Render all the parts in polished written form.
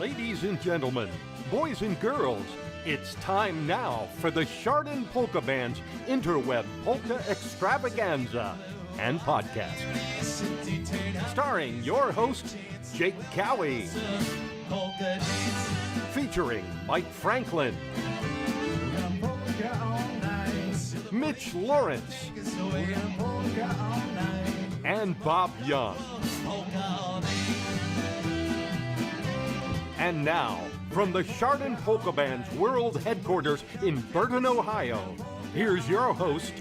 Ladies and gentlemen, boys and girls, it's time now for the Chardon Polka Band's Interweb Polka Extravaganza and podcast. Starring your host, Jake Cowie. Featuring Mike Franklin, Mitch Lawrence, and Bob Young. And now, from the Chardon Polka Band's world headquarters in Burton, Ohio, here's your host,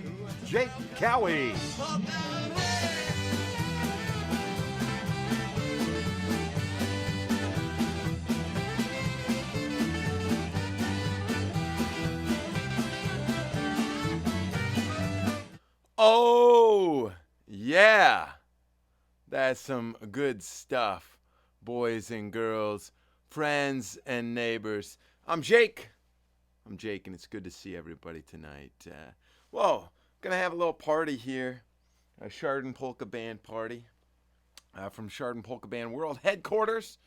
Jake Cowie. Oh, yeah. That's some good stuff, boys and girls, friends and neighbors. I'm Jake, and it's good to see everybody tonight. Gonna have a little party here, a Chardon Polka Band party from Chardon Polka Band World Headquarters,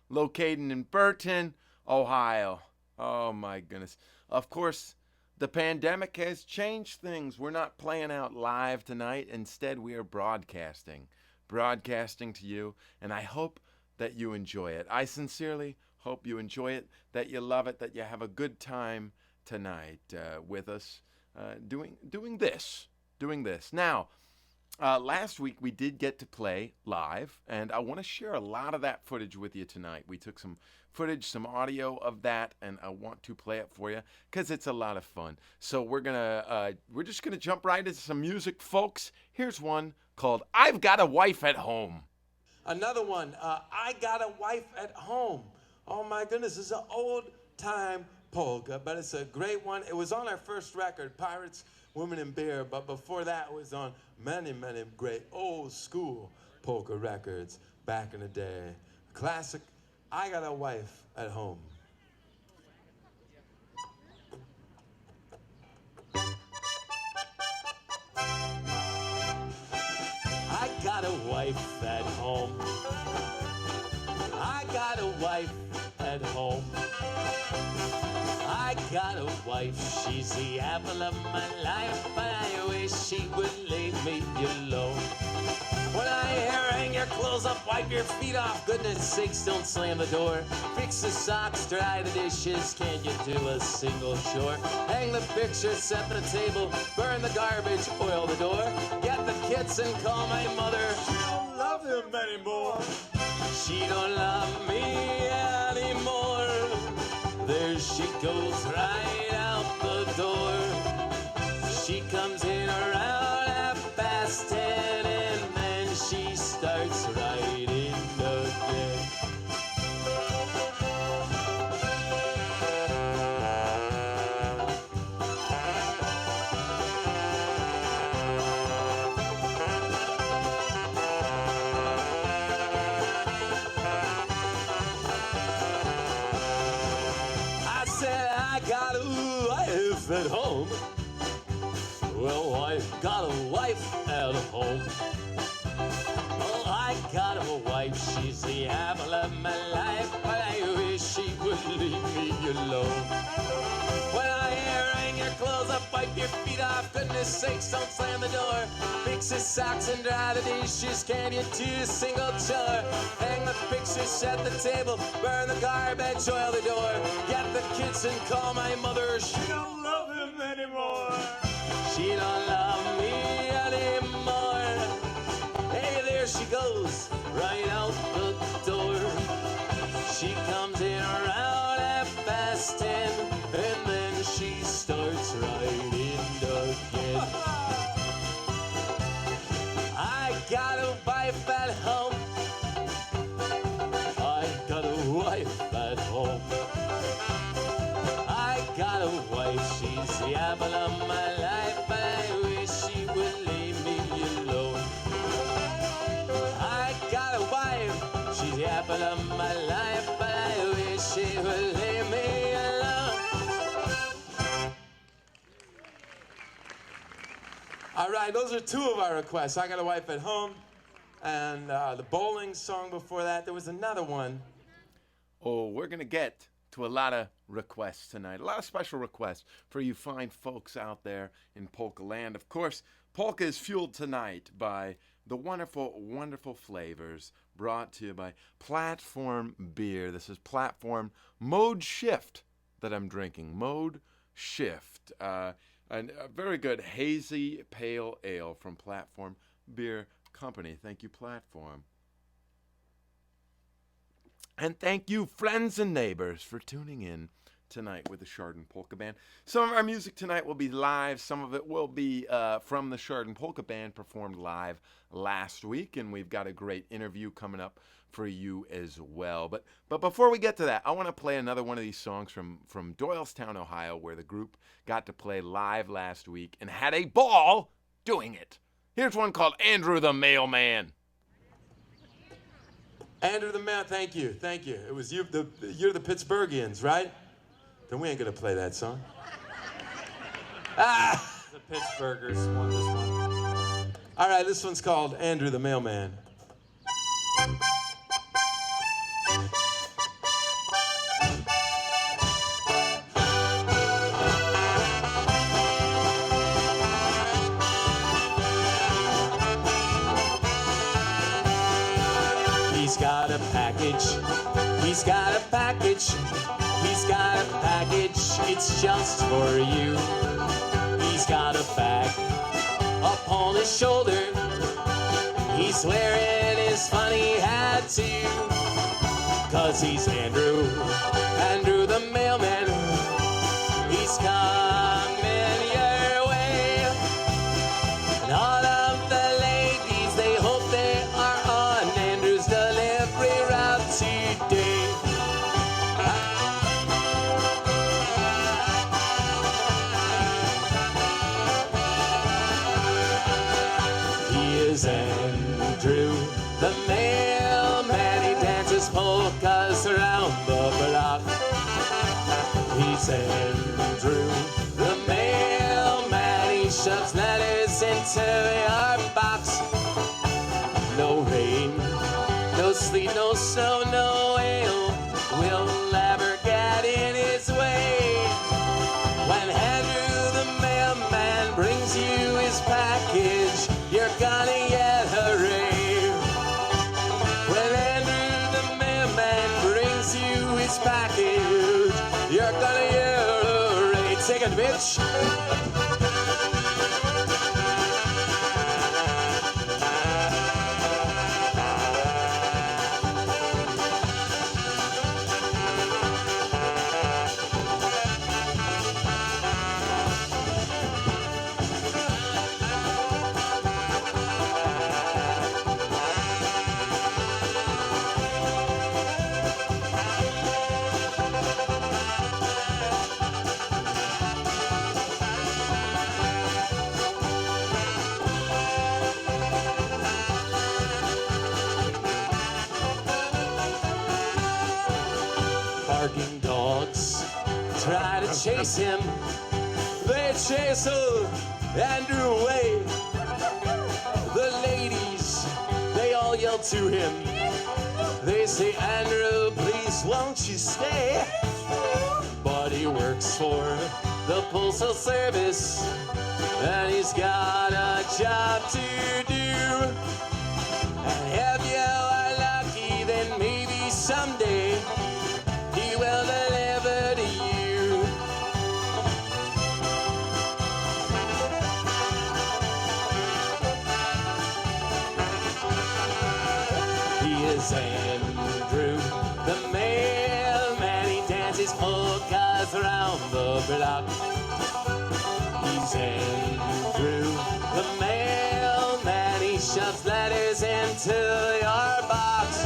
located in Burton, Ohio. Oh my goodness. Of course, the pandemic has changed things. We're not playing out live tonight. Instead, we are broadcasting to you, and I hope that you enjoy it. I sincerely hope you enjoy it, that you love it, that you have a good time tonight with us doing this. Now, last week we did get to play live, and I want to share a lot of that footage with you tonight. We took some footage, some audio of that, and I want to play it for you because it's a lot of fun. So we're just gonna jump right into some music, folks. Here's one called "I've Got a Wife at Home." Another one, "I Got a Wife at Home." Oh my goodness, this is an old time polka, but it's a great one. It was on our first record, Pirates, Women and Beer, but before that it was on many, many great old school polka records back in the day. Classic, "I Got a Wife at Home." I got a wife at home. I got a wife at home. I got a wife, she's the apple of my life, but I wish she would leave me alone. When I hear her, hang your clothes up, wipe your feet off, goodness sakes, don't slam the door. Fix the socks, dry the dishes, can you do a single chore? Hang the pictures, set the table, burn the garbage, oil the door. Get the kids and call my mother. She don't love him anymore. She don't love me anymore. There she goes right out the door. She comes in around 10:30 and then she starts writing again. I said I got a wife at home. Well, I've got a wife at home. Oh, I got a wife, she's the apple of my life, but I wish she would leave me alone. When I hear her, hang your clothes up, wipe your feet off, goodness sakes, don't slam the door. Fix his socks and dry the dishes, can you do a single chore? Hang the pictures, set the table, burn the garbage, oil the door. Get the kids and call my mother, she don't love him anymore. She don't love me anymore. Hey, there she goes, right out the door. She comes in around 10:30, and then she starts writing again. I got a wife at home. I got a wife at home. I got a wife, she's the apple of my life, but I wish she would leave me alone. I got a wife, she's the apple of my life, but I wish she would leave me alone. All right, those are two of our requests. I Got a Wife at Home, and the bowling song before that. There was another one. Oh, we're going to get to a lot of requests tonight, a lot of special requests for you fine folks out there in Polka Land. Of course, polka is fueled tonight by the wonderful, wonderful flavors brought to you by Platform Beer. This is Platform Mode Shift that I'm drinking. Mode Shift. And a very good hazy pale ale from Platform Beer Company. Thank you, Platform. And thank you, friends and neighbors, for tuning in tonight with the Chardon Polka Band. Some of our music tonight will be live. Some of it will be from the Chardon Polka Band, performed live last week. And we've got a great interview coming up for you as well. But before we get to that, I want to play another one of these songs from Doylestown, Ohio, where the group got to play live last week and had a ball doing it. Here's one called Andrew the Mailman. Andrew the Man, thank you. It was you, you're the Pittsburghians, right? Then we ain't gonna play that song. The Pittsburghers won this one. All right, this one's called Andrew the Mailman. He's got a package, it's just for you. He's got a bag upon his shoulder, he's wearing his funny hat too. 'Cause he's Andrew the mailman, he's coming your way. And all of the ladies, they hope they are on Andrew's delivery route today. Andrew the mailman, he dances polkas around the block. He's Andrew the mailman, he shoves letters into your box. No rain, no sleet, no snow, no hail will ever get in his way. When Andrew the mailman brings you his package, you're gonna get a rave. When Andrew the mailman brings you his package, you're gonna get a rave. Take it, bitch. Barking dogs try to chase him, they chase Andrew away. The ladies, they all yell to him, they say, Andrew, please won't you stay? But he works for the Postal Service, and he's got a job to do. And if you are lucky, then maybe someday he will deliver to you. He is Andrew the mailman, he dances polkas around the block. He's Andrew the mailman, he shoves letters into your box.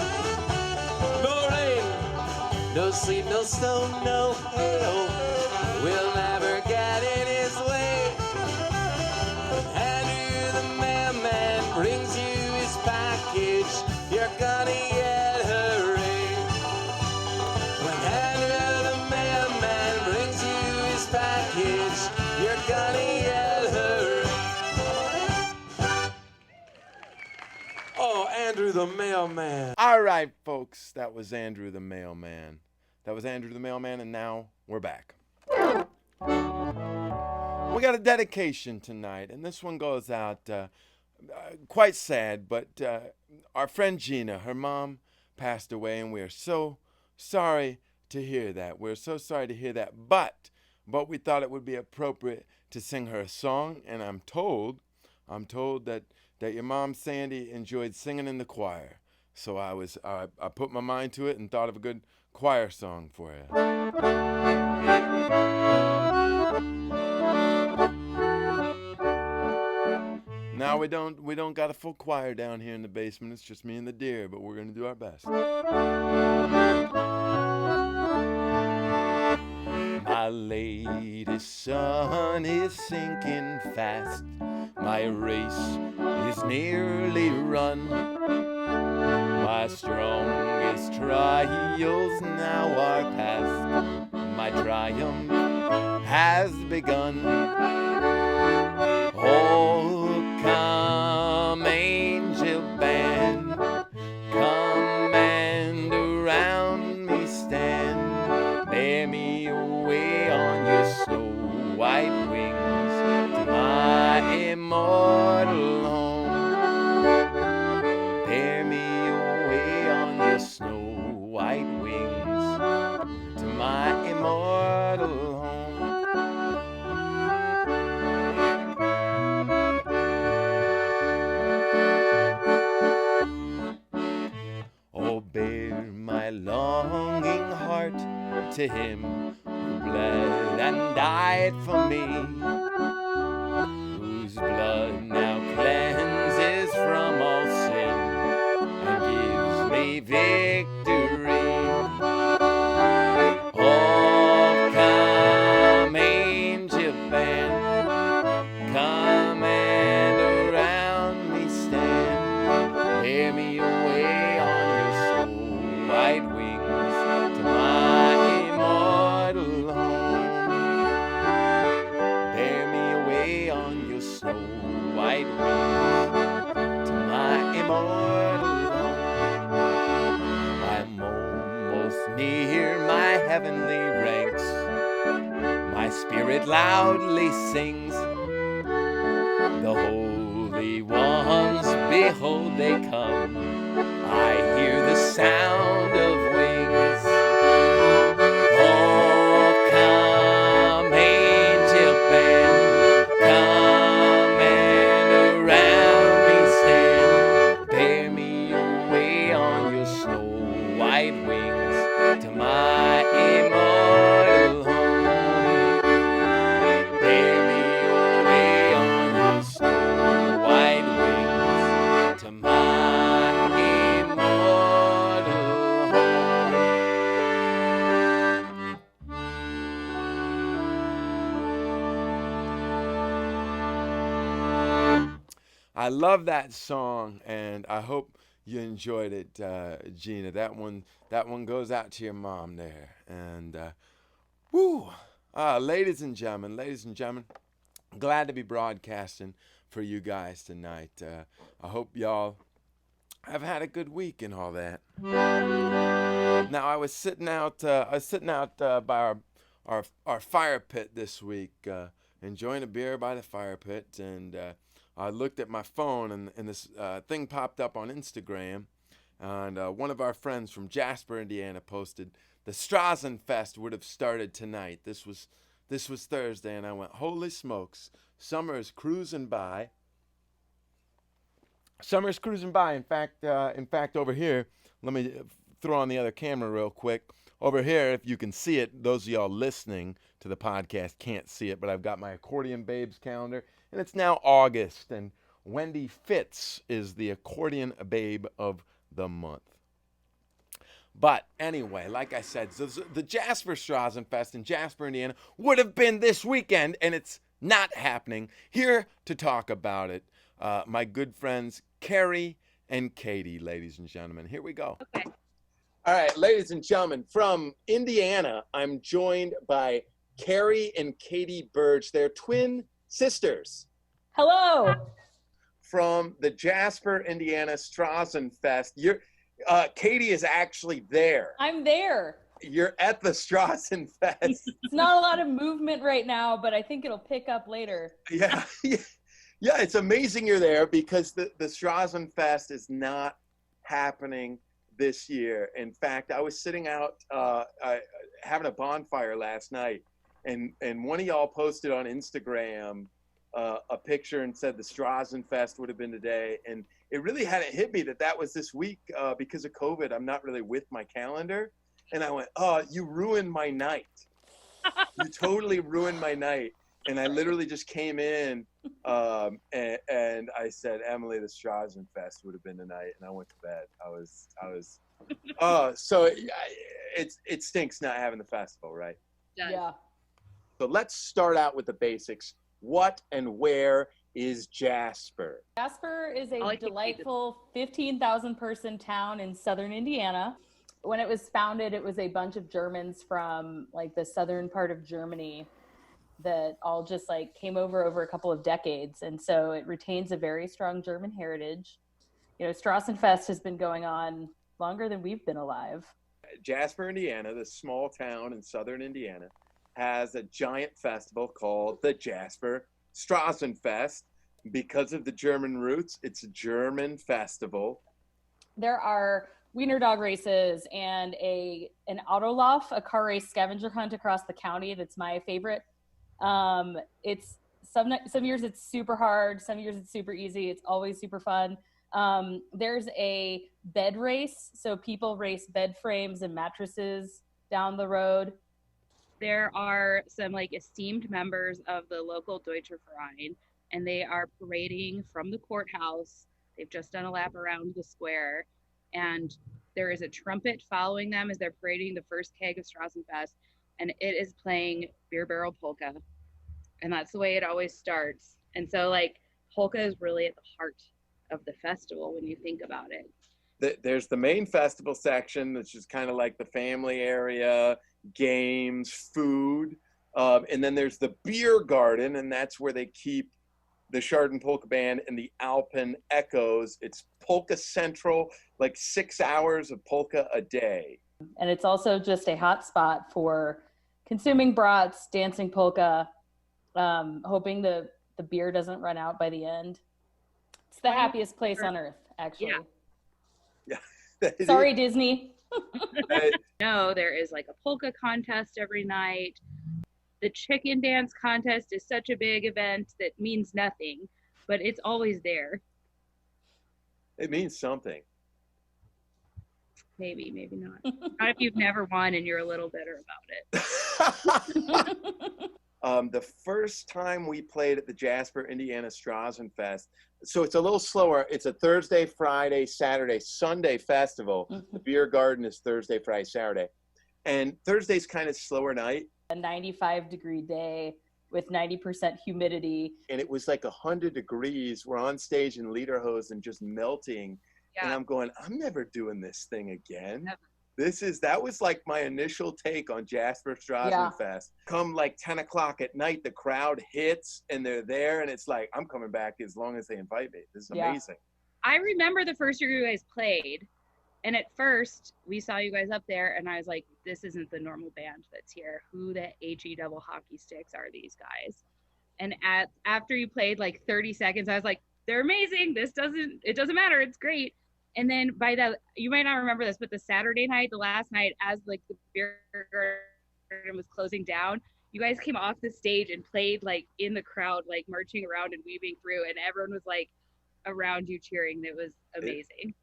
No rain, no sleet, no snow, no hail will never get in his way. When Andrew the mailman brings you his package, you're gonna get a ring. When Andrew the mailman brings you his package, you're gonna get a ring. Oh, Andrew the Mailman. All right, folks, that was Andrew the Mailman. And now we're back. We got a dedication tonight, and this one goes out, quite sad, but our friend Gina, her mom passed away, and we are so sorry to hear that. But we thought it would be appropriate to sing her a song, and I'm told that your mom, Sandy, enjoyed singing in the choir. So I put my mind to it and thought of a good choir song for you. Now we don't got a full choir down here in the basement. It's just me and the deer, but we're gonna do our best. My latest sun is sinking fast. My race is nearly run. My strongest trials now are past. My triumph has begun. Oh, come, angel band, come and around me stand. Bear me away on your snow white wings to my immortal home. Bear me away on your snow white wings to my immortal home. Oh, bear my longing heart to him who bled and died for me, whose blood now cleanses from all sin and gives me victory. Oh, come, angel band, come and around me stand. Bear me away on your snow white wings to my immortal home. Bear me away on your snow white wings to my immortal home. I'm almost near my heavenly ranks. My spirit loudly sings. The holy ones, behold, they come. I hear the sound of wings. Oh, come, angel band, come and around me stand. Bear me away on your snow white wings to my immortal home. Bear me away on your snow white wings to my immortal home. I love that song, and I hope you enjoyed it, Gina. That one goes out to your mom there. And ladies and gentlemen, glad to be broadcasting for you guys tonight. I hope y'all have had a good week and all that. Now I was sitting out by our fire pit this week, enjoying a beer by the fire pit, and I looked at my phone, and this thing popped up on Instagram, and one of our friends from Jasper, Indiana, posted the Strassenfest would have started tonight. This was Thursday, and I went, holy smokes, summer is cruising by. Summer's cruising by. In fact, over here, let me throw on the other camera real quick. Over here, if you can see it, those of y'all listening to the podcast can't see it, but I've got my Accordion Babes calendar, and it's now August, and Wendy Fitz is the Accordion Babe of the month. But anyway, like I said, the Jasper Strassenfest in Jasper, Indiana would have been this weekend, and it's not happening. Here to talk about it, my good friends Carrie and Katie, ladies and gentlemen. Here we go. Okay. All right, ladies and gentlemen, from Indiana, I'm joined by Carrie and Katie Burge. They're twin sisters. Hello. from the Jasper, Indiana Strassenfest. Katie is actually there. I'm there. You're at the Strassenfest. It's not a lot of movement right now, but I think it'll pick up later. Yeah. Yeah, it's amazing you're there because the Strassenfest is not happening this year. In fact, I was sitting out having a bonfire last night, and one of y'all posted on Instagram a picture and said the Strassenfest would have been today, and it really hadn't hit me that was this week because of COVID. I'm not really with my calendar, and I went, "Oh, you ruined my night! You totally ruined my night!" And I literally just came in and I said, "Emily, the Strassenfest would have been tonight," and I went to bed. I was. So it stinks not having the festival, right? Yeah. So let's start out with the basics. What and where is Jasper? Jasper is a delightful 15,000 person town in southern Indiana. When it was founded, it was a bunch of Germans from like the southern part of Germany that all just like came over a couple of decades. And so it retains a very strong German heritage. You know, Strassenfest has been going on longer than we've been alive. Jasper, Indiana, this small town in southern Indiana, has a giant festival called the Jasper Strassenfest. Because of the German roots, it's a German festival. There are wiener dog races and an Autolauf, a car race scavenger hunt across the county. That's my favorite. It's some years it's super hard, some years it's super easy. It's always super fun. There's a bed race, so people race bed frames and mattresses down the road. There are some like esteemed members of the local Deutscher Verein, and they are parading from the courthouse. They've just done a lap around the square, and there is a trumpet following them as they're parading the first keg of Strassenfest, and it is playing Beer Barrel Polka. And that's the way it always starts. And so like polka is really at the heart of the festival when you think about it. There's the main festival section, which is kind of like the family area, games, food. And then there's the beer garden, and that's where they keep the Chardon Polka Band and the Alpen Echoes. It's Polka Central, like 6 hours of polka a day. And it's also just a hot spot for consuming brats, dancing polka, hoping the beer doesn't run out by the end. It's the happiest place on earth, actually. Yeah. Sorry, Disney. No, there is like a polka contest every night. The chicken dance contest is such a big event that means nothing, but it's always there. It means something. Maybe not. Not if you've never won and you're a little bitter about it. The first time we played at the Jasper, Indiana Strassenfest, so it's a little slower. It's a Thursday, Friday, Saturday, Sunday festival. Mm-hmm. The beer garden is Thursday, Friday, Saturday. And Thursday's kind of slower night. A 95-degree day with 90% humidity. And it was like 100 degrees. We're on stage in Lederhosen just melting. Yeah. And I'm going, I'm never doing this thing again. Never. That was like my initial take on Jasper Strassenfest. Yeah. Come like 10 o'clock at night, the crowd hits and they're there. And it's like, I'm coming back as long as they invite me. This is amazing. I remember the first year you guys played. And at first, we saw you guys up there, and I was like, this isn't the normal band that's here. Who the HE double hockey sticks are these guys? And after you played like 30 seconds, I was like, they're amazing. It doesn't matter. It's great. And then you might not remember this, but the Saturday night, the last night, as like the beer garden was closing down, you guys came off the stage and played like in the crowd, like marching around and weaving through, and everyone was like around you cheering. It was amazing.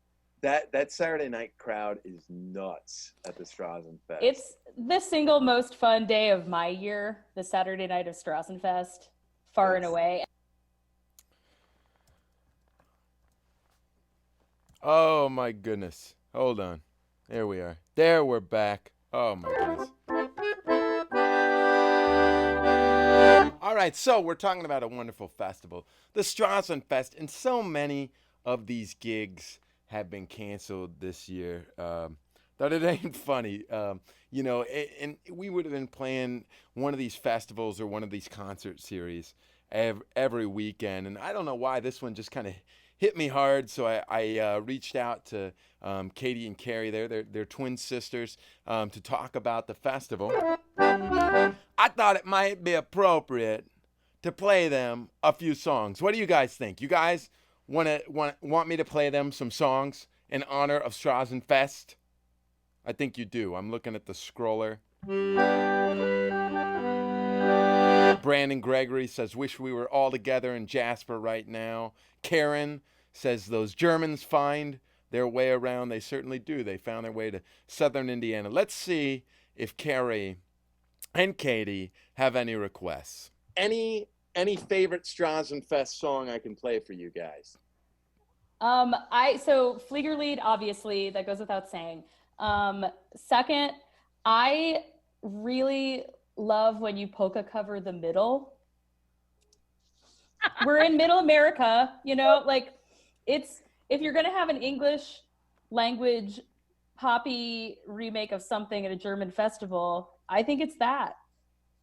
That Saturday night crowd is nuts at the Strassenfest. It's the single most fun day of my year, the Saturday night of Strassenfest, far and away. Oh my goodness. Hold on. There we are. There we're back. Oh my goodness. All right, so we're talking about a wonderful festival, the Strassenfest, and so many of these gigs have been canceled this year. That it ain't funny. You know, and we would have been playing one of these festivals or one of these concert series every weekend. And I don't know why this one just kind of hit me hard, so I reached out to Katie and Carrie. They're twin sisters, to talk about the festival. I thought it might be appropriate to play them a few songs. What do you guys think? You guys want me to play them some songs in honor of Strassenfest? I think you do. I'm looking at the scroller. Brandon Gregory says, wish we were all together in Jasper right now. Karen says, those Germans find their way around. They certainly do. They found their way to southern Indiana. Let's see if Carrie and Katie have any requests. Any favorite Strassenfest song I can play for you guys? So Fliegerlied, obviously, that goes without saying. Second, I really love when you polka cover the middle. We're in Middle America, you know, like if you're gonna have an English language poppy remake of something at a German festival, I think it's that.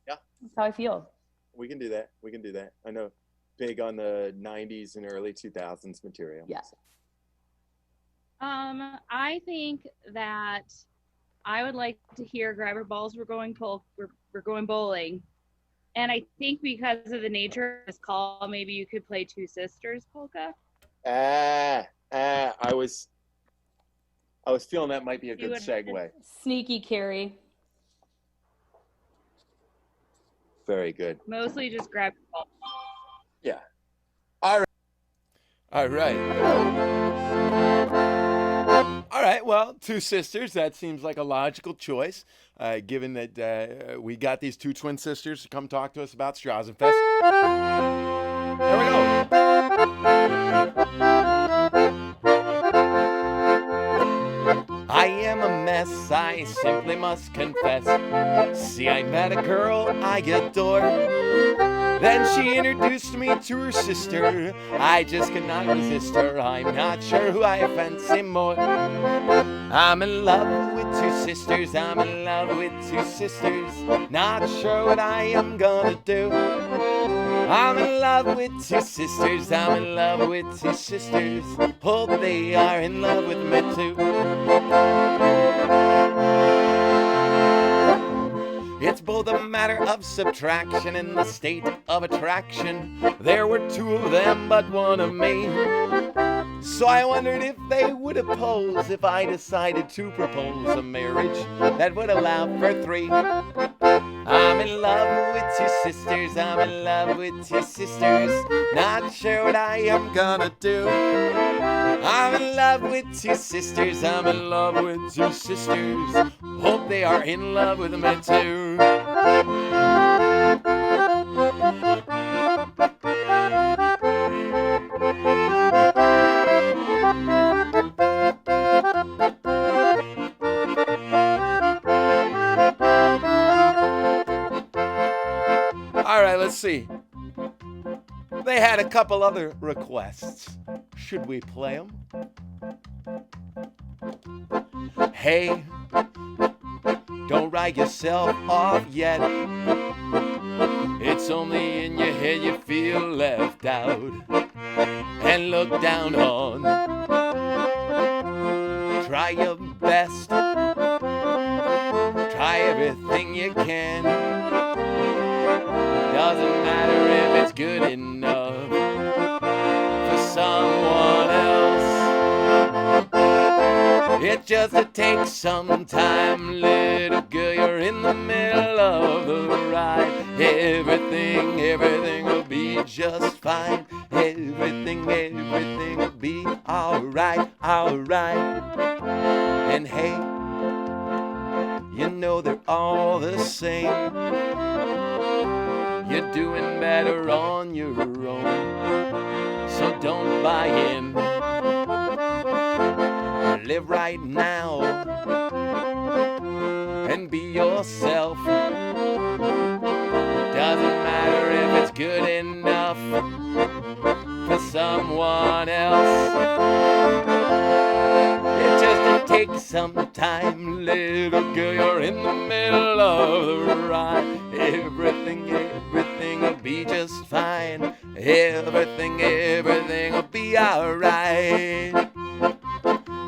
Yeah, that's how I feel. We can do that. I know, big on the 90s and early 2000s material. Yeah. I think that I would like to hear Grabber Balls, We're Going Bowling. And I think because of the nature of this call, maybe you could play Two Sisters polka. I was feeling that might be a good segue. Sneaky Carrie. Very good. Mostly just Grabber Balls. Yeah. All right, well, Two Sisters, that seems like a logical choice, given that we got these two twin sisters to come talk to us about Strassenfest. There we go. I am a mess, I simply must confess. See, I met a girl I adore. Then she introduced me to her sister. I just could not resist her. I'm not sure who I fancy more. I'm in love with two sisters. I'm in love with two sisters. Not sure what I am gonna do. I'm in love with two sisters. I'm in love with two sisters. Hope they are in love with me too. It's both a matter of subtraction and the state of attraction. There were two of them, but one of me. So I wondered if they would oppose if I decided to propose a marriage that would allow for three. I'm in love with two sisters. I'm in love with two sisters. Not sure what I am gonna do. I'm in love with two sisters. I'm in love with two sisters. Hope they are in love with me too. All right, let's see. They had a couple other requests. Should we play them? Hey, don't write yourself off yet. It's only in your head you feel left out and looked down on. Try your best. Try everything you can. Doesn't matter if it's good enough for someone else. It just takes some time, little girl. You're in the middle of the ride. Everything will be just fine. Everything will be alright. And hey, you know they're all the same. You're doing better on your own, so don't buy in. Live right now and be yourself. Doesn't matter if it's good enough for someone else. It just takes take some time, little girl, you're in the middle of the ride. Everything will be just fine. Everything will be alright.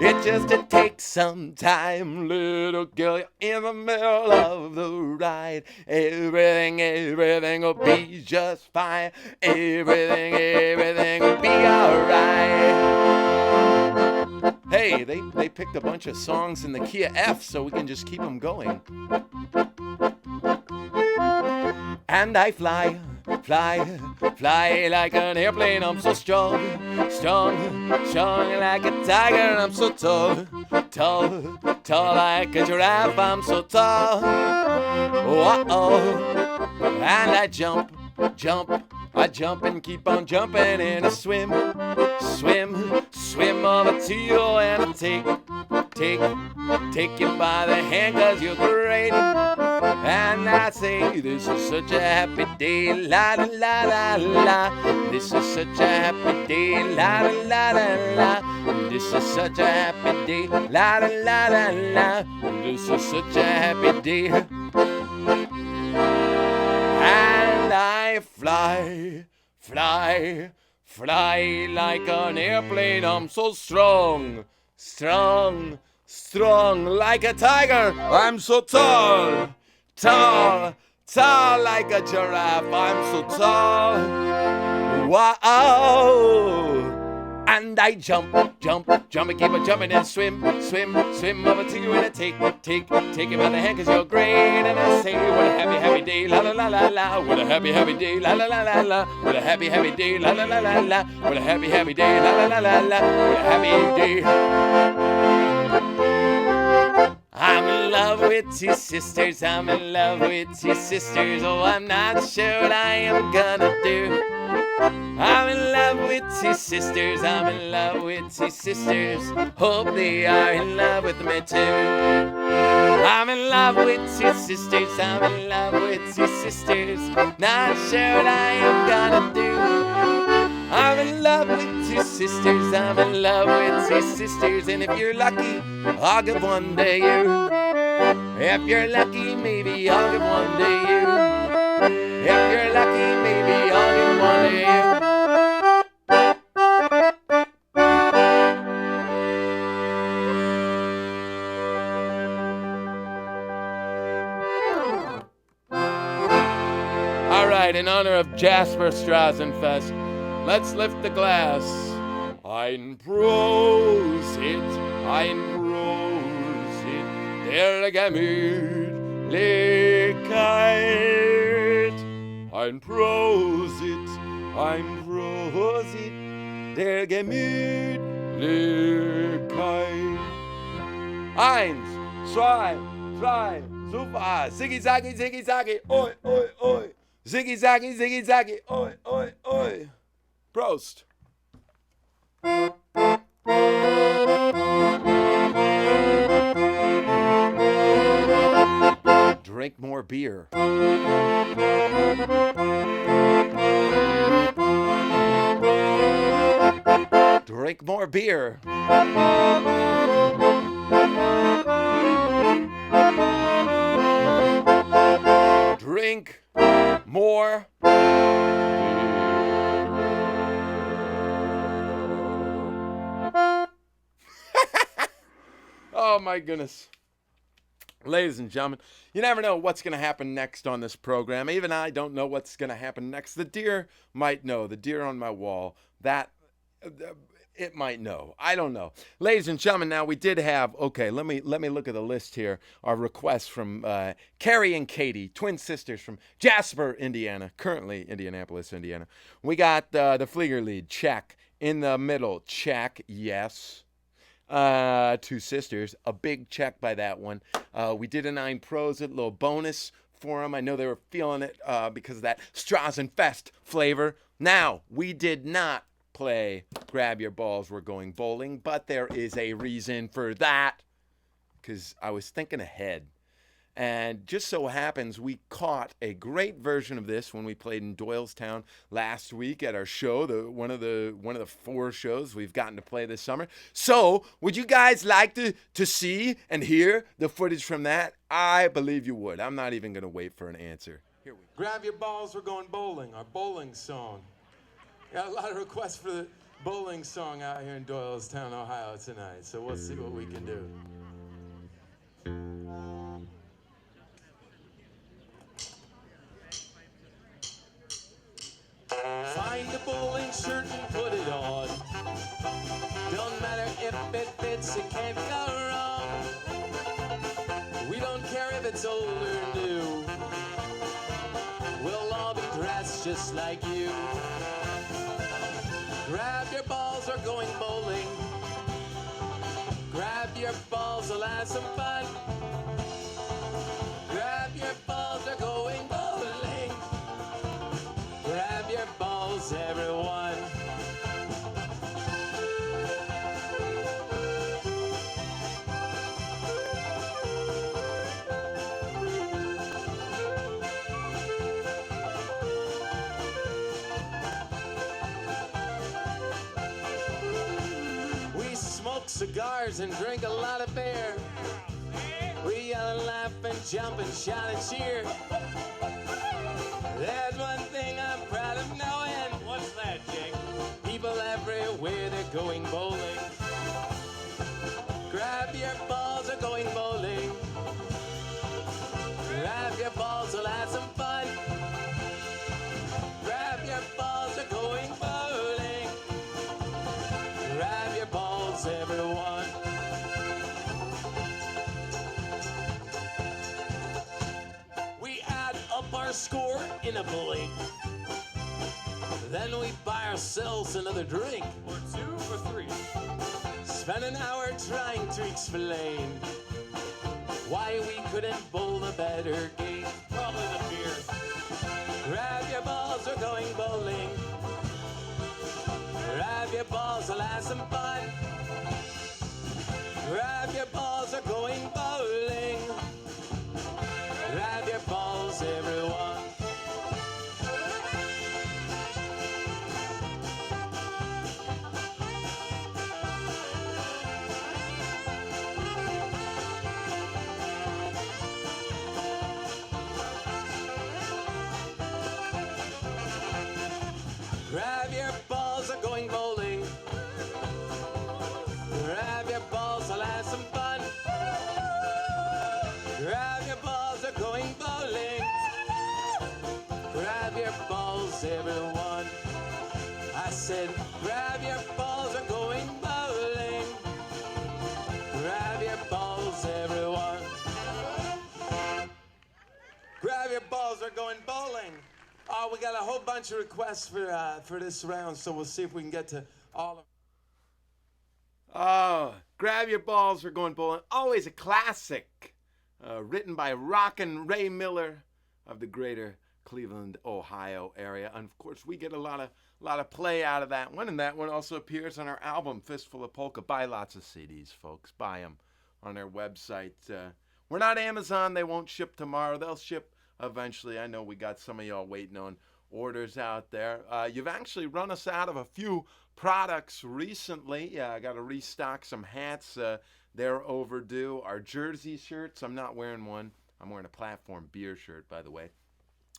It just takes some time, little girl, you're in the middle of the ride. Everything will be just fine. Everything will be alright. Hey, they picked a bunch of songs in the key of F so we can just keep them going. And I fly like an airplane. I'm so strong like a tiger. I'm so tall like a giraffe. I'm so tall. And I jump and keep on jumping, and I swim over to you, and I take you by the hand, 'cause you're great. And I say, this is such a happy day, la la la la la. This is such a happy day, la la la la la. This is such a happy day, la la la la la. This is such a happy day. And I fly like an airplane. I'm so strong like a tiger. I'm so tall like a giraffe. I'm so tall. Wow. And I jump and keep on jumping, and swim over to you, and I take you by the hand, 'cause you're great. And I say, what a happy day, la la la la la. What a happy day, la la la la la. What a happy day, la la la la la. What a happy day, la la la la la. What a happy day. I'm in love with two sisters. I'm in love with two sisters. Oh, I'm not sure what I am gonna do. I'm in love with two sisters. I'm in love with two sisters. Hope they are in love with me too. I'm in love with two sisters. I'm in love with two sisters. Not sure what I am gonna do. I'm in love with two sisters. I'm in love with two sisters. And if you're lucky, I'll give one to you. If you're lucky, maybe I'll give one to you. If you're lucky, maybe I'll give one to you. All right, in honor of Jasper Strassenfest, let's lift the glass. Ein Prosit, der Gemütlichkeit. Ein Prosit, der Gemütlichkeit. Eins, zwei, drei, super. Ziggy zaggy, oi, oi, oi. Ziggy zaggy, oi, oi, oi. Prost. Drink more beer. Drink more beer. Drink more Oh my goodness. Ladies and gentlemen, you never know what's going to happen next on this program. Even I don't know what's going to happen next. The deer might know. The deer on my wall, that it might know. I don't know. Ladies and gentlemen, now we did have, okay, let me look at the list here. Our requests from Carrie and Katie, twin sisters from Jasper, Indiana, currently Indianapolis, Indiana. We got the Flieger lead, check. In the middle, check, yes. Two sisters, a big check by that one. We did a 9 Pros, a little bonus for them. I know they were feeling it because of that Strassenfest flavor. Now, we did not play Grab Your Balls, We're Going Bowling, but there is a reason for that, because I was thinking ahead. And just so happens we caught a great version of this when we played in Doylestown last week at our show, one of the 4 shows we've gotten to play this summer. So, would you guys like to see and hear the footage from that? I believe you would. I'm not even going to wait for an answer. Here we go. Grab your balls, we're going bowling, our bowling song. Got a lot of requests for the bowling song out here in Doylestown, Ohio tonight, so we'll see what we can do. Find a bowling shirt and put it on. Don't matter if it fits, it can't go wrong. We don't care if it's old or new. We'll all be dressed just like you. Grab your balls, we're going bowling. Grab your balls, we'll have some fun. Grab your balls, we're going bowling. Grab your balls, everyone. We smoke cigars and drink a lot of beer. We yell and laugh and jump and shout and cheer. There's one thing I'm proud of knowing. What's that, Jake? People everywhere, they're going bowling. Grab your balls, they're going bowling. Grab your balls, we'll have some fun. Grab your balls, they're going bowling. Grab your balls, everyone. We add up our score in a blink. Then we buy ourselves another drink. Or 2 or 3. Spend an hour trying to explain why we couldn't bowl a better game. Probably the beer. Grab your balls, we're going bowling. Grab your balls, we'll have some fun. Grab your balls, we're going bowling. Grab your balls, everyone. Grab your balls, we're going bowling. Grab your balls, we'll have some fun. Grab your balls, we're going bowling. Grab your balls, everyone. I said, grab your balls, we're going bowling. Grab your balls, everyone. Grab your balls, we're going bowling. Oh, we got a whole bunch of requests for this round, so we'll see if we can get to all of. Oh, grab your balls, we're going bowling. Always a classic. Written by Rockin' Ray Miller of the greater Cleveland, Ohio area. And of course, we get a lot of play out of that one. And that one also appears on our album, Fistful of Polka. Buy lots of CDs, folks. Buy them on our website. We're not Amazon. They won't ship tomorrow. They'll ship eventually. I know we got some of y'all waiting on orders out there. You've actually run us out of a few products recently. I got to restock some hats. They're overdue. Our jersey shirts, I'm not wearing one. I'm wearing a Platform Beer shirt, by the way.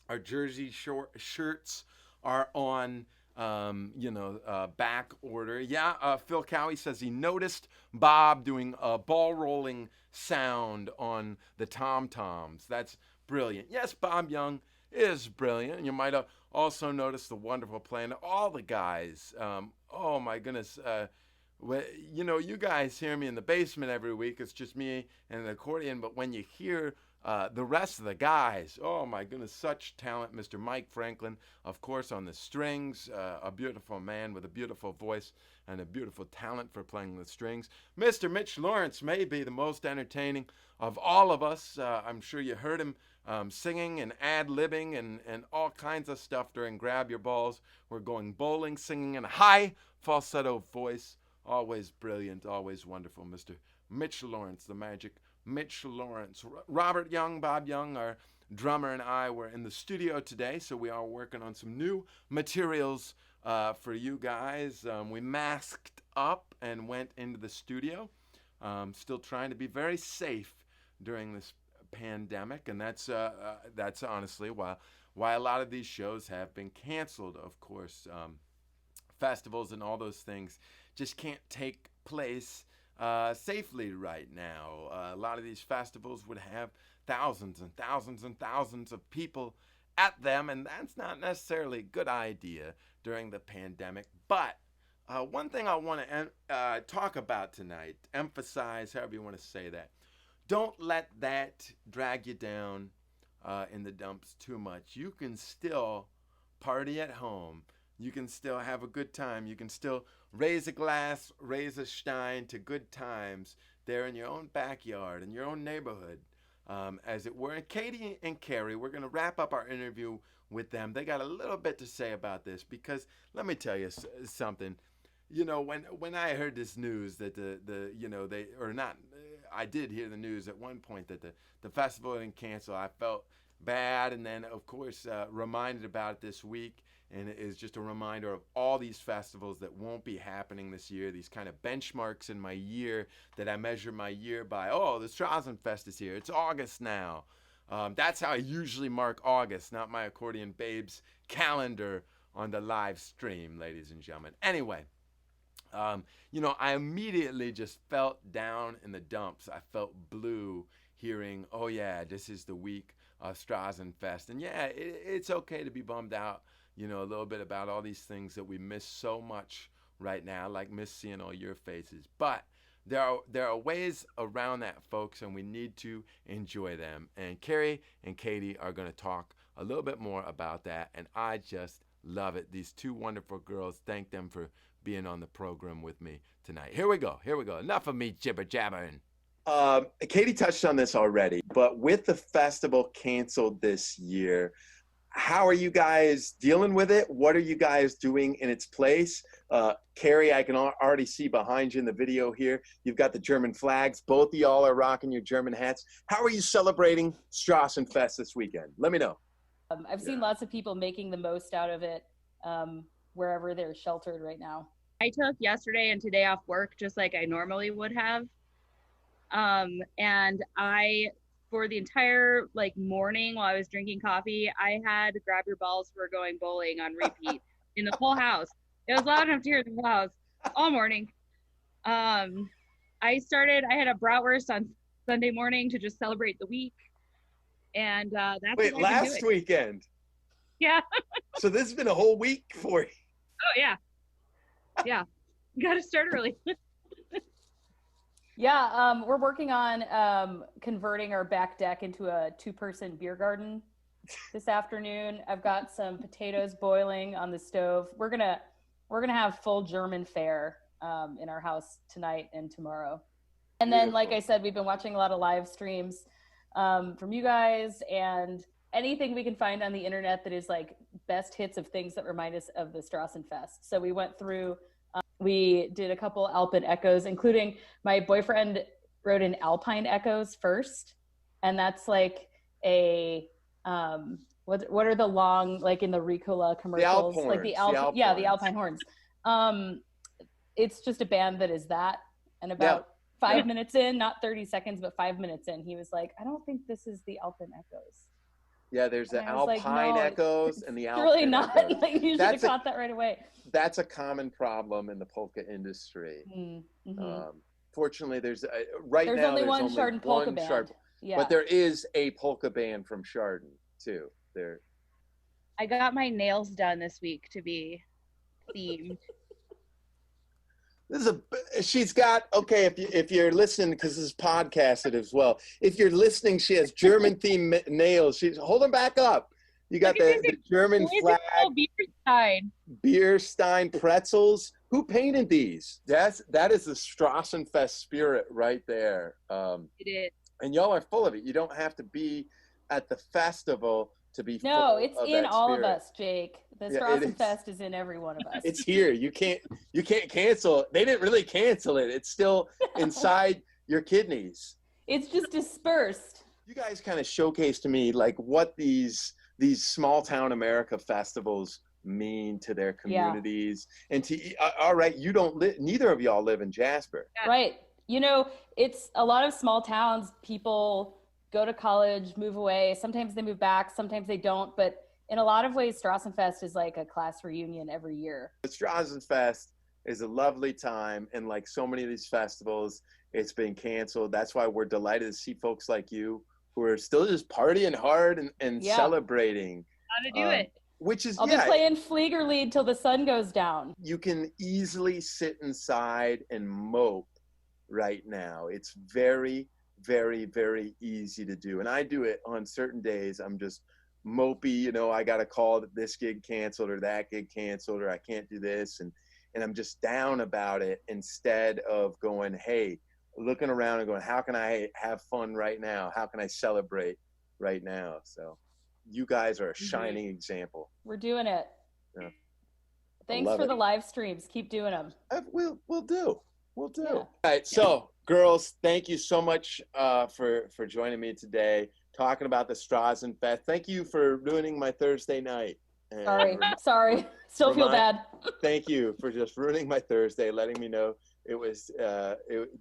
Our jersey shirts are on, back order. Yeah, Phil Cowie says he noticed Bob doing a ball rolling sound on the tom-toms. That's brilliant. Yes, Bob Young is brilliant. You might have also noticed the wonderful playing. All the guys. Oh, my goodness. You guys hear me in the basement every week. It's just me and an accordion. But when you hear the rest of the guys, oh, my goodness, such talent. Mr. Mike Franklin, of course, on the strings. A beautiful man with a beautiful voice and a beautiful talent for playing the strings. Mr. Mitch Lawrence may be the most entertaining of all of us. I'm sure you heard him singing and ad-libbing and all kinds of stuff during Grab Your Balls. We're going bowling, singing in a high falsetto voice. Always brilliant, always wonderful, Mr. Mitch Lawrence, the magic Mitch Lawrence. Robert Young, Bob Young, our drummer, and I were in the studio today, so we are working on some new materials for you guys. We masked up and went into the studio. Still trying to be very safe during this pandemic, and that's honestly why a lot of these shows have been canceled. Of course, festivals and all those things just can't take place safely right now. A lot of these festivals would have thousands and thousands and thousands of people at them, and that's not necessarily a good idea during the pandemic. But one thing I want to talk about tonight, emphasize, however you want to say that, don't let that drag you down in the dumps too much. You can still party at home. You can still have a good time. You can still raise a glass, raise a stein to good times there in your own backyard, in your own neighborhood, as it were. And Katie and Carrie, we're going to wrap up our interview with them. They got a little bit to say about this because let me tell you something. You know, when I heard this news that I did hear the news at one point that the festival didn't cancel. I felt bad, and then of course reminded about it this week, and it is just a reminder of all these festivals that won't be happening this year. These kind of benchmarks in my year that I measure my year by. Oh, the Strassenfest is here. It's August now. That's how I usually mark August, not my Accordion Babes calendar on the live stream, ladies and gentlemen. Anyway. I immediately just felt down in the dumps. I felt blue hearing, oh yeah, this is the week of Strassenfest. And yeah, it's okay to be bummed out, a little bit about all these things that we miss so much right now, like miss seeing all your faces. But there are ways around that, folks, and we need to enjoy them. And Carrie and Katie are going to talk a little bit more about that, and I just love it. These two wonderful girls, thank them for being on the program with me tonight. Here we go. Enough of me jibber-jabbering. Katie touched on this already, but with the festival canceled this year, how are you guys dealing with it? What are you guys doing in its place? Carrie, I can already see behind you in the video here, you've got the German flags. Both of y'all are rocking your German hats. How are you celebrating Strassenfest this weekend? Let me know. I've seen lots of people making the most out of it wherever they're sheltered right now. I took yesterday and today off work just like I normally would have. And for the entire morning while I was drinking coffee, I had Grab Your Balls, We're Going Bowling on repeat in the whole house. It was loud enough to hear in the house all morning. I had a bratwurst on Sunday morning to just celebrate the week. And that's Wait, last weekend? Yeah. So this has been a whole week for you. Oh, yeah. Yeah. You got to start early. Yeah, we're working on converting our back deck into a 2-person beer garden this afternoon. I've got some potatoes boiling on the stove. We're gonna have full German fare in our house tonight and tomorrow. And then, like I said, we've been watching a lot of live streams from you guys and anything we can find on the internet that is best hits of things that remind us of the Strassenfest. So we went through, we did a couple Alpine Echoes, including my boyfriend wrote in Alpine Echoes first. And that's a, what are the long, in the Ricola commercials? The Alpine horns. It's just a band that is that. And about 5 minutes in, not 30 seconds, but 5 minutes in, he was like, I don't think this is the Alpine Echoes. Yeah, there's the Alpine Echoes and the Alpine really not. Echoes. You should have caught that right away. That's a common problem in the polka industry. Mm-hmm. Fortunately, there's only one Chardon polka band. Yeah. But there is a polka band from Chardon too. I got my nails done this week to be themed. She's got, if you're listening, because this is podcasted as well, if you're listening, she has German themed nails. She's hold them back up. You got the German flag, Bierstein pretzels. Who painted these? That is the Strassenfest spirit right there. It is. And y'all are full of it. You don't have to be at the festival to be No, it's in all of us, Jake. The Strassenfest is in every one of us. It's here. You can't cancel it. They didn't really cancel it. It's still inside your kidneys. It's just dispersed. You guys kind of showcase to me like what these small town America festivals mean to their communities. And to all right, you don't live, neither of y'all live in Jasper. Right. You know, it's a lot of small towns. People go to college, move away. Sometimes they move back, sometimes they don't. But in a lot of ways, Strassenfest is like a class reunion every year. The Strassenfest is a lovely time, and like so many of these festivals, it's been canceled. That's why we're delighted to see folks like you who are still just partying hard and celebrating. How to do it. Which is, I'll be playing Fliegerlied till the sun goes down. You can easily sit inside and mope right now. It's very, very, very easy to do. And I do it on certain days. I'm just mopey, you know, I got to call that this gig canceled or that gig canceled, or I can't do this. And I'm just down about it instead of going, hey, looking around and going, how can I have fun right now? How can I celebrate right now? So you guys are a shining example. We're doing it. Yeah. Thanks for the live streams. Keep doing them. We'll do. Yeah. All right. Yeah. So girls, thank you so much for joining me today, talking about the Strassenfest. Thank you for ruining my Thursday night. And Sorry. Still feel bad. Thank you for just ruining my Thursday, letting me know it was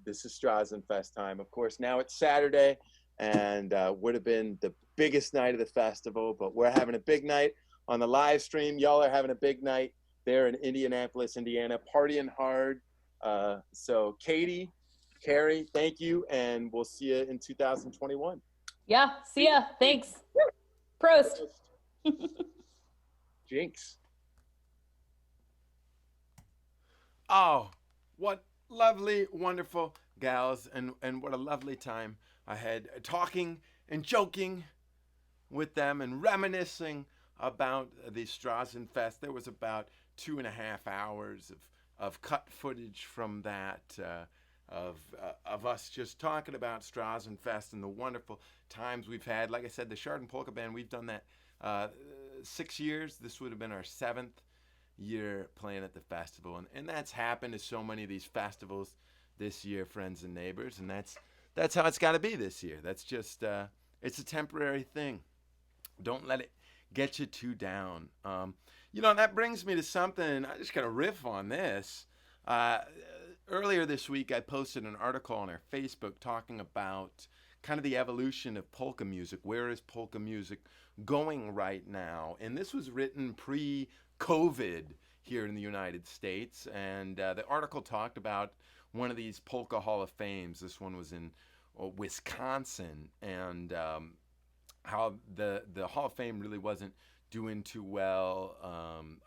this is Strassenfest time. Of course, now it's Saturday, and would have been the biggest night of the festival, but we're having a big night on the live stream. Y'all are having a big night there in Indianapolis, Indiana, partying hard. So Katie, Carrie, thank you, and we'll see you in 2021. Yeah, see ya. Thanks. Prost. Jinx. Oh, what lovely, wonderful gals, and what a lovely time I had talking and joking with them and reminiscing about the Strassenfest. There was about 2.5 hours of cut footage from that, of us just talking about Strassenfest and the wonderful times we've had. Like I said, the Chardon Polka Band, we've done that 6 years. This would have been our 7th year playing at the festival, and that's happened to so many of these festivals this year, friends and neighbors, and that's how it's got to be this year. That's just it's a temporary thing. Don't let it get you too down. You know, that brings me to something. I just got to riff on this. Earlier this week, I posted an article on our Facebook talking about kind of the evolution of polka music. Where is polka music going right now? And this was written pre-COVID here in the United States. And the article talked about one of these polka Hall of Fames. This one was in Wisconsin, and how the Hall of Fame really wasn't doing too well.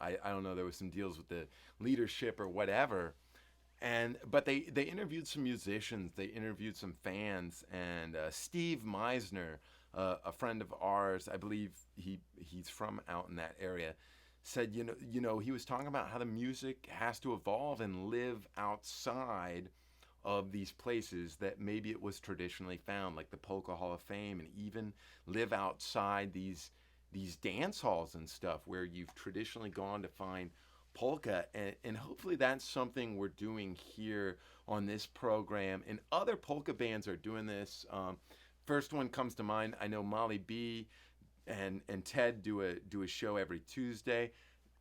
I don't know, there was some deals with the leadership or whatever. But they interviewed some musicians, they interviewed some fans, and Steve Meisner, a friend of ours, I believe he's from out in that area, said, you know, he was talking about how the music has to evolve and live outside of these places that maybe it was traditionally found, like the Polka Hall of Fame, and even live outside these dance halls and stuff where you've traditionally gone to find polka, and hopefully that's something we're doing here on this program, and other polka bands are doing this. First one comes to mind, I know Molly B and Ted do a show every Tuesday.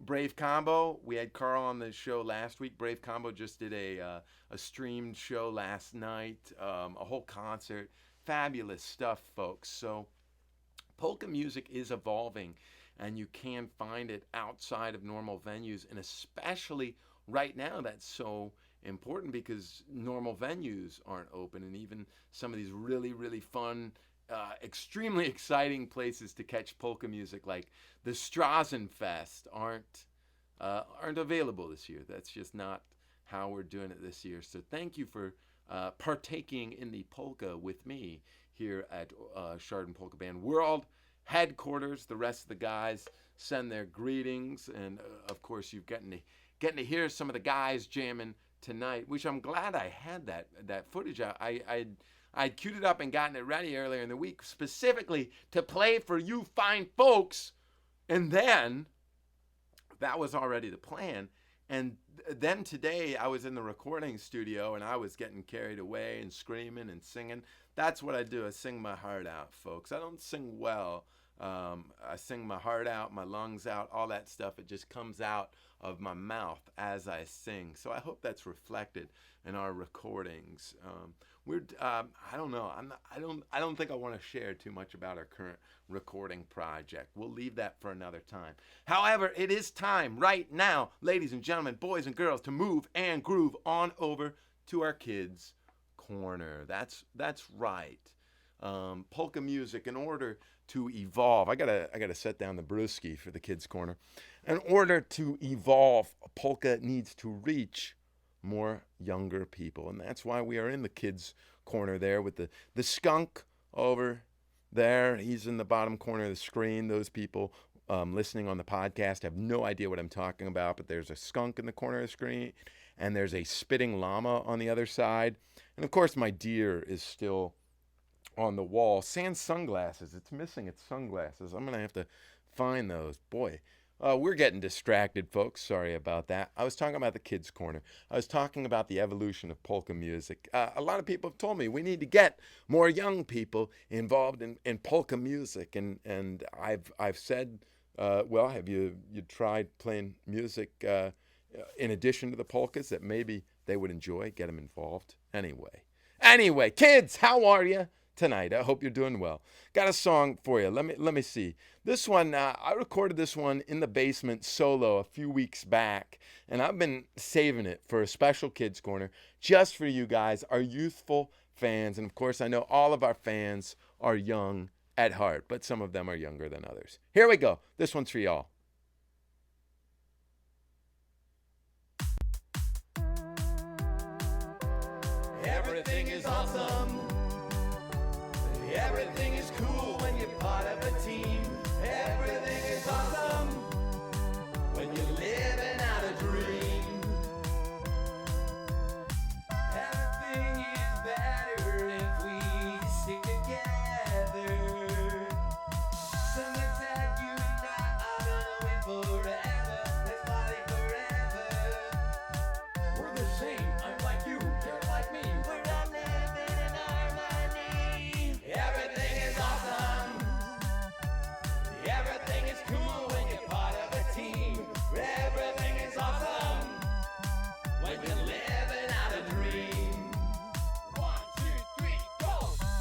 Brave Combo, we had Carl on the show last week. Brave Combo just did a streamed show last night, a whole concert. Fabulous stuff, folks. So polka music is evolving, and you can find it outside of normal venues, and especially right now that's so important because normal venues aren't open, and even some of these really, really fun, extremely exciting places to catch polka music like the Strassenfest aren't available this year. That's just not how we're doing it this year. So thank you for partaking in the polka with me here at Chardon Polka Band World Headquarters. The rest of the guys send their greetings, and of course you've getting to hear some of the guys jamming tonight, which I'm glad I had that footage. I'd queued it up and gotten it ready earlier in the week specifically to play for you fine folks, and then that was already the plan, And then today I was in the recording studio and I was getting carried away and screaming and singing. That's what I do. I sing my heart out, folks. I don't sing well. I sing my heart out, my lungs out, all that stuff. It just comes out of my mouth as I sing. So I hope that's reflected in our recordings. I don't know. I don't think I want to share too much about our current recording project. We'll leave that for another time. However, it is time right now, ladies and gentlemen, boys and girls, to move and groove on over to our kids' corner. That's right. Polka music, in order to evolve, I gotta set down the brewski for the kids' corner. In order to evolve, polka needs to reach more younger people, and that's why we are in the kids' corner there with the skunk over there. He's in the bottom corner of the screen. Those people listening on the podcast have no idea what I'm talking about, but there's a skunk in the corner of the screen, and there's a spitting llama on the other side, and of course my deer is still on the wall. Sans sunglasses. It's missing its sunglasses. I'm going to have to find those. Boy, we're getting distracted, folks. Sorry about that. I was talking about the kids' corner. I was talking about the evolution of polka music. A lot of people have told me we need to get more young people involved in polka music. And I've said, well, have you tried playing music in addition to the polkas that maybe they would enjoy? Get them involved. Anyway, kids, how are you tonight? I hope you're doing well. Got a song for you. Let me see. This one, I recorded this one in the basement solo a few weeks back, and I've been saving it for a special kids corner just for you guys, our youthful fans. And of course, I know all of our fans are young at heart, but some of them are younger than others. Here we go. This one's for y'all. Everything is awesome. Everything is cool when you're part of a team. Everything is awesome when you're living out a dream. Everything is better if we stick together. Something that you and I are gonna win forever. Let's party forever. We're the same. I'm like you. You're like me. We're all living in harmony. Everything is awesome. Everything is cool when you're part of a team. Everything is awesome when you're living out a dream. 1, 2, 3, go!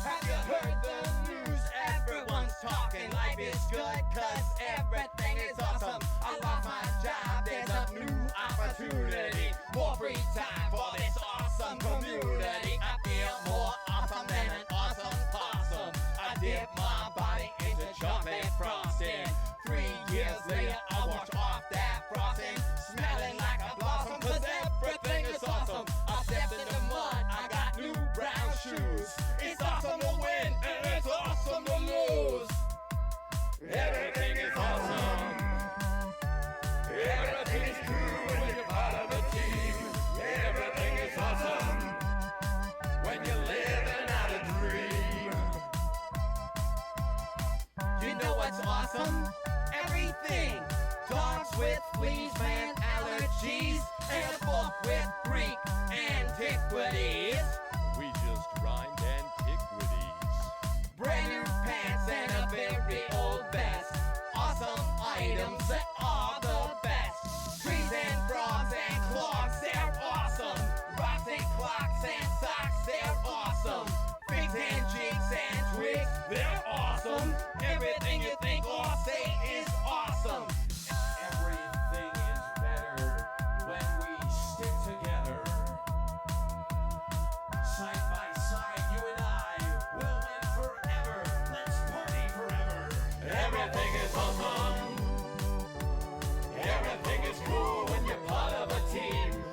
Have you heard the news? Everyone's talking. Life is good 'cause everything is awesome. I lost my job. There's a new opportunity. More free time for this awesome community. I feel more awesome than an awesome possum. I dip my body into chocolate frosting. 3 years later, I wash off that frosting, smelling like a blossom, 'cause everything is awesome. I stepped in the mud, I got new brown shoes. It's awesome to win, and it's awesome to lose. Everything is awesome. Everything is cool when you're part of a team. Everything is awesome when you're living out a dream. You know what's awesome? Everything. Dogs with fleas, man, allergies, and a book with Greek antiquities. We just rhymed antiquities. Brand new pants and a very old vest. Awesome items that are the best. Trees and frogs and clogs, they're awesome. Rocks and clocks and socks, they're awesome. Figs and jigs and twigs, they're awesome. Everything you think or say is awesome. Everything is better when we stick together. Side by side, you and I will win forever. Let's party forever. Everything is awesome. Everything is cool when you're part of a team.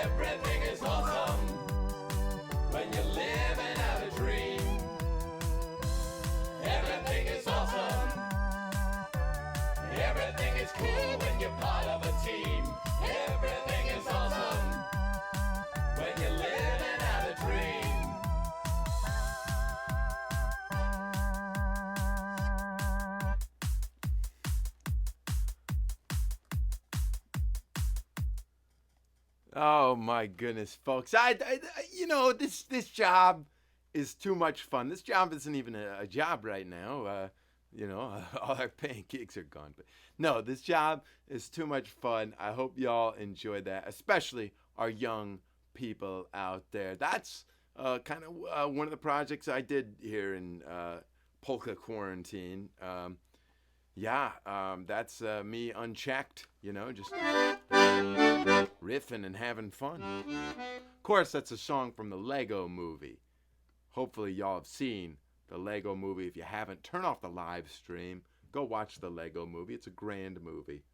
Everything is awesome when you live Oh my goodness, folks! You know, this job is too much fun. This job isn't even a job right now. You know, all our paying gigs are gone. But no, this job is too much fun. I hope y'all enjoy that, especially our young people out there. That's kind of one of the projects I did here in Polka quarantine. That's me unchecked. You know, just riffing and having fun. Of course, that's a song from the Lego movie. Hopefully, y'all have seen the Lego movie. If you haven't, turn off the live stream. Go watch the Lego movie. It's a grand movie.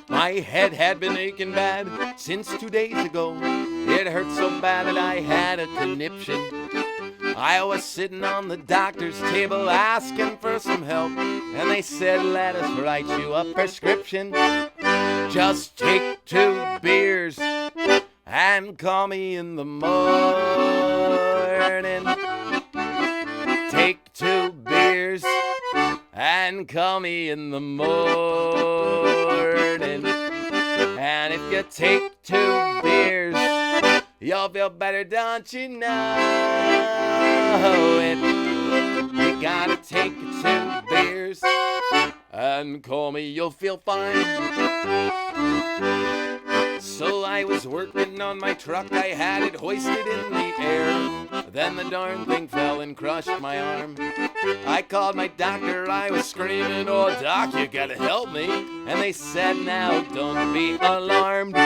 My head had been aching bad since 2 days ago. It hurt so bad that I had a conniption. I was sitting on the doctor's table asking for some help, and they said, let us write you a prescription. Just take 2 beers and call me in the morning. Take 2 beers and call me in the morning. And if you take 2 beers, you'll feel better, don't you know it? You gotta take 2 beers and call me, you'll feel fine. So I was working on my truck, I had it hoisted in the air. Then the darn thing fell and crushed my arm. I called my doctor, I was screaming, oh doc, you gotta help me. And they said, now don't be alarmed,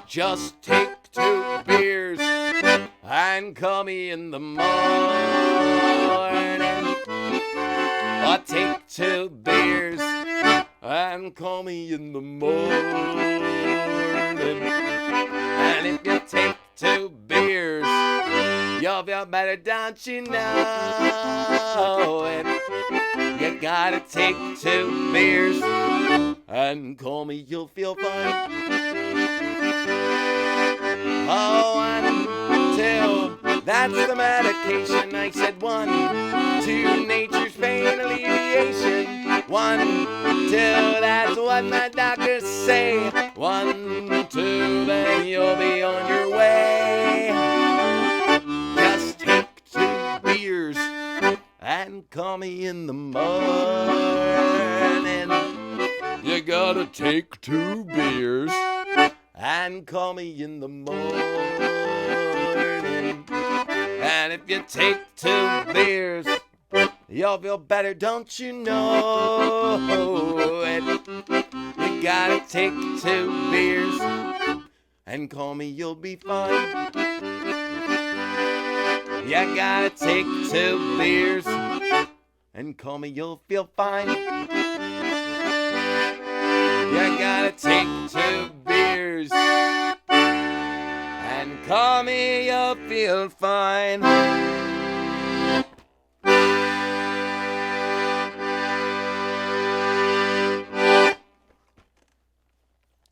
just take 2 beers and call me in the morning. Or take 2 beers and call me in the morning. And if you take 2 beers, you'll feel better, don't you know it? You gotta take 2 beers and call me, you'll feel fine. Oh, 1, 2, that's the medication. I said 1, 2, nature's pain alleviation. 1, 2, that's what my doctors say. 1, 2, then you'll be on your way. Just take 2 beers and call me in the morning. You gotta take 2 beers and call me in the morning. And if you take 2 beers, you'll feel better, don't you know it? You gotta take 2 beers and call me, you'll be fine. You gotta take 2 beers and call me, you'll feel fine. You gotta take 2 beers and call me, you'll feel fine.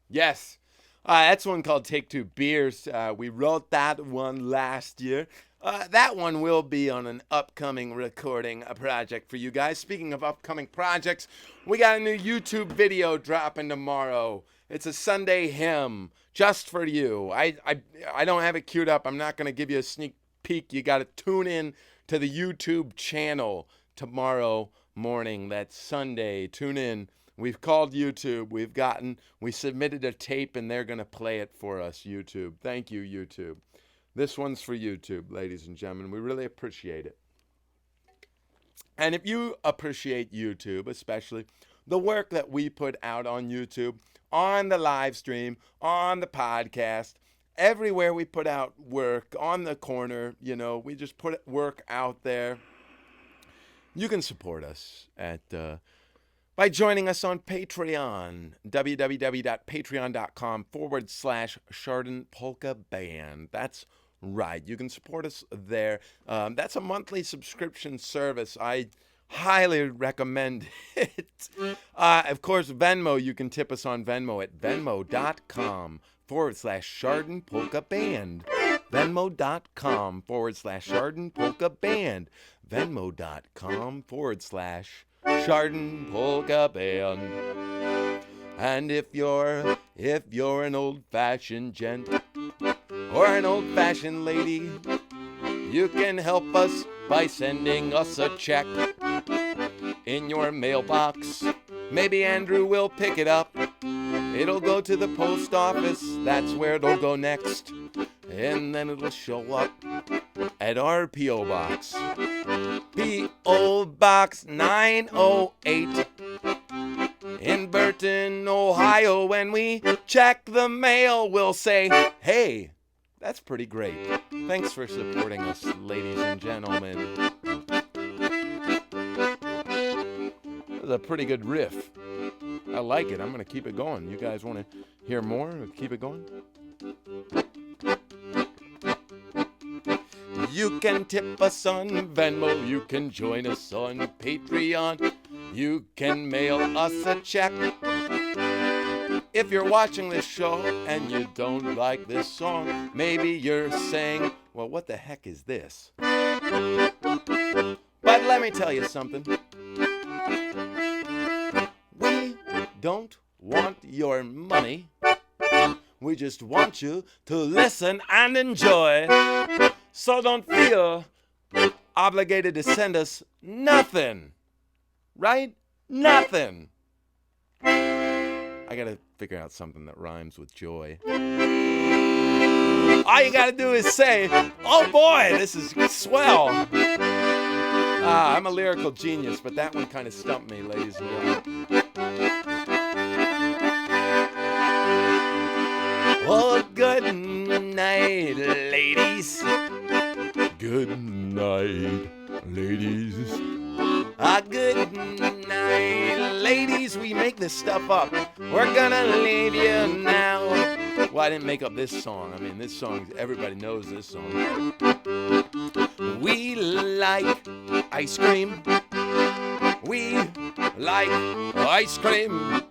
Yes, that's one called Take 2 Beers. We wrote that one last year. That one will be on an upcoming recording project for you guys. Speaking of upcoming projects, we got a new YouTube video dropping tomorrow. It's a Sunday hymn just for you. I don't have it queued up. I'm not going to give you a sneak peek. You got to tune in to the YouTube channel tomorrow morning. That's Sunday. Tune in. We've called YouTube. We submitted a tape, and they're going to play it for us, YouTube. Thank you, YouTube. This one's for YouTube, ladies and gentlemen. We really appreciate it. And if you appreciate YouTube, especially the work that we put out on YouTube, on the live stream, on the podcast, everywhere we put out work on the corner, we just put work out there. You can support us by joining us on Patreon, www.patreon.com/Chardon Polka Band. That's right. You can support us there. That's a monthly subscription service. I highly recommend it. Of course, Venmo, you can tip us on Venmo at venmo.com/Chardon Polka Band. Venmo.com/Chardon Polka Band. Venmo.com/Chardon Polka Band. And if you're an old-fashioned gent or an old-fashioned lady, you can help us by sending us a check in your mailbox. Maybe Andrew will pick it up. It'll go to the post office. That's where it'll go next. And then it'll show up at our P.O. Box. P.O. Box 908 in Burton, Ohio. When we check the mail, we'll say, hey, that's pretty great. Thanks for supporting us, ladies and gentlemen. That was a pretty good riff. I like it. I'm going to keep it going. You guys want to hear more? Keep it going? You can tip us on Venmo. You can join us on Patreon. You can mail us a check. If you're watching this show and you don't like this song, maybe you're saying, well, what the heck is this? But let me tell you something. We don't want your money. We just want you to listen and enjoy. So don't feel obligated to send us nothing. Right? Nothing. I gotta figure out something that rhymes with joy. All you gotta do is say, oh boy, this is swell. I'm a lyrical genius, but that one kind of stumped me, ladies and gentlemen. Oh, good night, ladies. Good night, ladies. Good night, ladies. We make this stuff up. We're gonna leave you now. Well, I didn't make up this song. I mean, this song, everybody knows this song. We like ice cream. We like ice cream.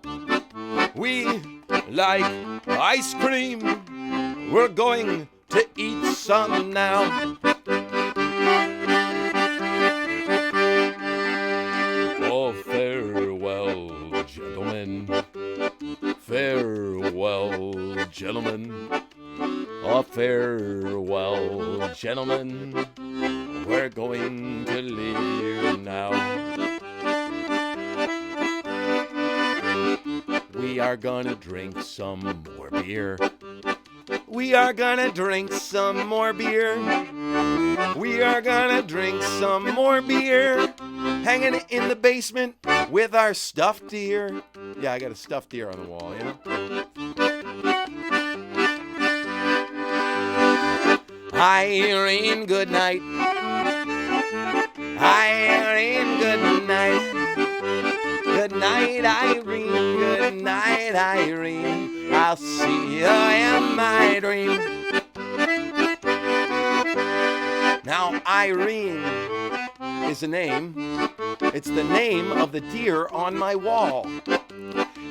We like ice cream. We're going to eat some now. Oh, farewell, gentlemen. Farewell, gentlemen. Oh, farewell, gentlemen. We're going to leave you now. We are gonna drink some more beer. We are gonna drink some more beer. We are gonna drink some more beer. Hanging in the basement with our stuffed deer. Yeah, I got a stuffed deer on the wall, you know? Irene, good night. Irene, good night. Good night, Irene. Good night, Irene. I'll see you in my dream. Now, Irene is a name. It's the name of the deer on my wall.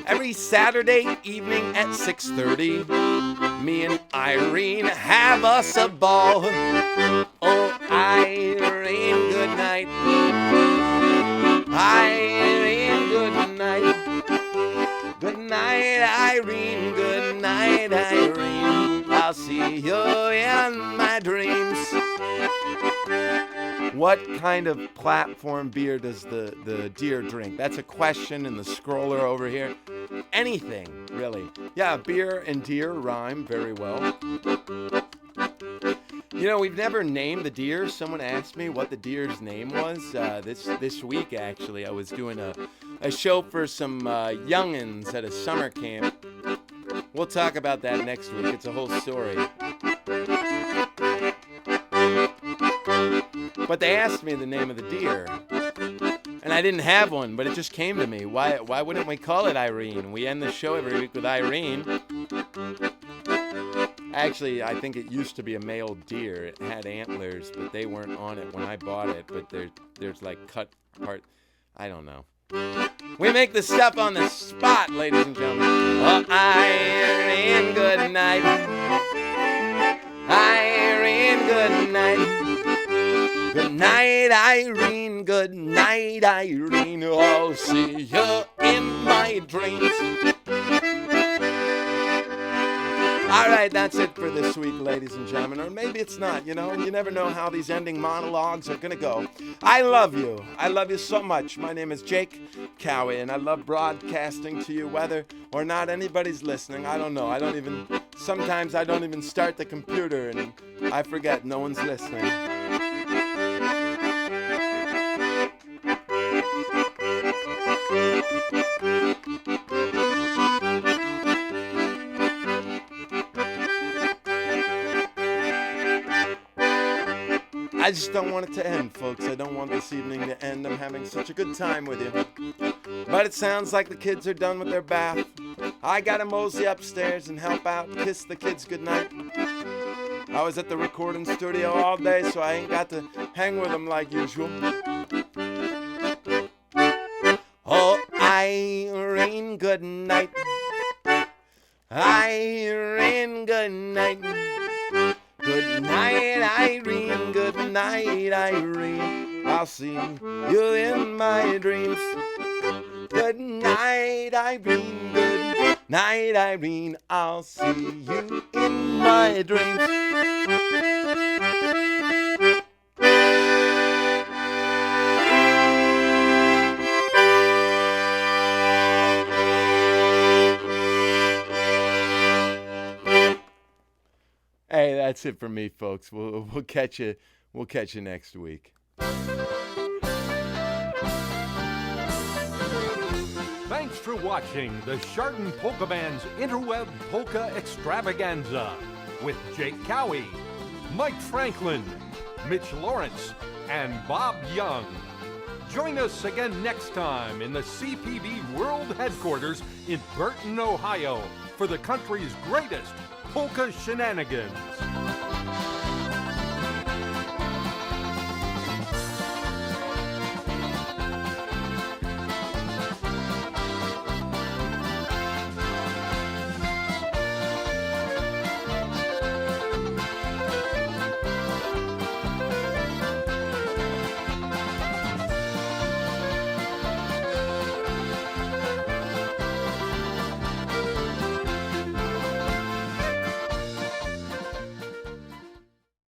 Every Saturday evening at 6:30, me and Irene have us a ball. Oh, Irene, good night. Irene, good night. Good night, Irene. Good night, Irene. I'll see you in my dreams. What kind of platform beer does the deer drink? That's a question in the scroller over here. Anything, really. Yeah, beer and deer rhyme very well. You know, we've never named the deer. Someone asked me what the deer's name was. This week, actually, I was doing a show for some youngins at a summer camp. We'll talk about that next week. It's a whole story. But they asked me the name of the deer. And I didn't have one, but it just came to me. Why wouldn't we call it Irene? We end the show every week with Irene. Actually, I think it used to be a male deer. It had antlers, but they weren't on it when I bought it. But there's like cut part. I don't know. We make this stuff on the spot, ladies and gentlemen. Oh, Irene, good night. Irene, good night. Good night, Irene. Good night, Irene. I'll see you in my dreams. All right, that's it for this week, ladies and gentlemen. Or maybe it's not, you know. You never know how these ending monologues are going to go. I love you. I love you so much. My name is Jake Cowie, and I love broadcasting to you, whether or not anybody's listening. I don't know. Sometimes I don't even start the computer, and I forget no one's listening. I just don't want it to end, folks. I don't want this evening to end. I'm having such a good time with you. But it sounds like the kids are done with their bath. I gotta mosey upstairs and help out, kiss the kids goodnight. I was at the recording studio all day, so I ain't got to hang with them like usual. Oh, Irene, good night. Irene, good night. Good night, Irene. Good night, Irene. I'll see you in my dreams. Good night, Irene. Good night, Irene. I'll see you in my dreams. Hey, that's it for me, folks. We'll catch you. We'll catch you next week. Thanks for watching the Chardon Polka Band's Interweb Polka Extravaganza with Jake Cowie, Mike Franklin, Mitch Lawrence, and Bob Young. Join us again next time in the CPB World Headquarters in Burton, Ohio for the country's greatest polka shenanigans.